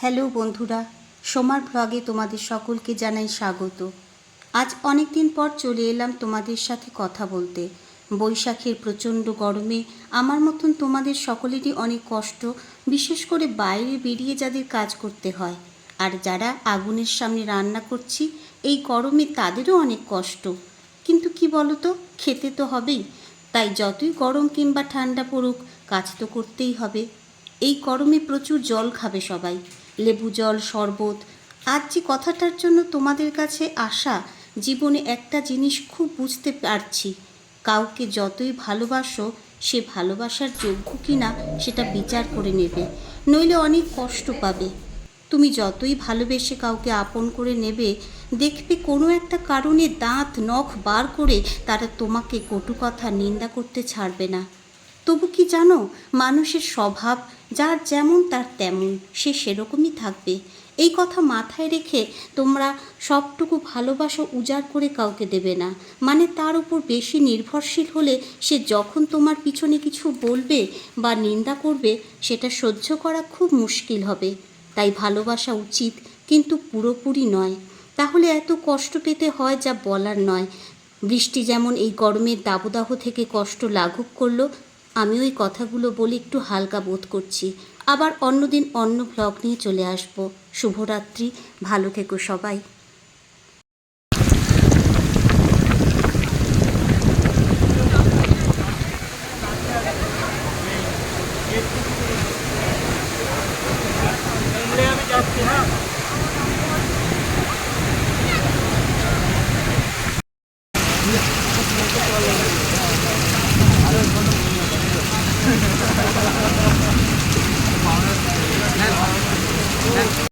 Hello বন্ধুরা, সোমার ব্লগে তোমাদের সকলকে জানাই স্বাগত। আজ অনেক দিন পর চলে এলাম তোমাদের সাথে কথা বলতে। বৈশাখের প্রচণ্ড গরমে আমার মতন তোমাদের সকলেরই অনেক কষ্ট, বিশেষ করে বাইরে বেরিয়ে যাদের কাজ করতে হয়, আর যারা আগুনের সামনে রান্না করছি এই গরমে তাদেরও অনেক কষ্ট। কিন্তু কি বলো তো, খেতে তো হবেই, তাই যতই গরম কিংবা ঠান্ডা পড়ুক কাজ তো করতেই হবে। এই গরমে প্রচুর জল খাবে সবাই, লেবু জল, শরবত। আজ যে কথাটার জন্য তোমাদের কাছে আসা, জীবনে একটা জিনিস খুব বুঝতে পারছি, কাউকে যতই ভালোবাসো সে ভালোবাসার যোগ্য কিনা সেটা বিচার করে নেবে, নইলে অনেক কষ্ট পাবে। তুমি যতই ভালোবেসে কাউকে আপন করে নেবে, দেখবে কোনো একটা কারণে দাঁত নখ বার করে তারা তোমাকে কটু কথা নিন্দা করতে ছাড়বে না। তবু কি জানো, মানুষের স্বভাব যার যেমন তার তেমন, সে সেরকমই থাকবে। এই কথা মাথায় রেখে তোমরা সবটুকু ভালোবাসা উজাড় করে কাউকে দেবে না, মানে তার উপর বেশি নির্ভরশীল হলে সে যখন তোমার পিছনে কিছু বলবে বা নিন্দা করবে সেটা সহ্য করা খুব মুশকিল হবে। তাই ভালোবাসা উচিত, কিন্তু পুরোপুরি নয়, তাহলে এত কষ্ট পেতে হয় যা বলার নয়। বৃষ্টি যেমন এই গরমের দাবদাহ থেকে কষ্ট লাঘব করলো, আমি ওই কথাগুলো বলে একটু হালকা বোধ করছি। আবার অন্যদিন অন্য ব্লগ নিয়ে চলে আসব। শুভরাত্রি, ভালো থেকো সবাই। আমি যাচ্ছি, হ্যাঁ।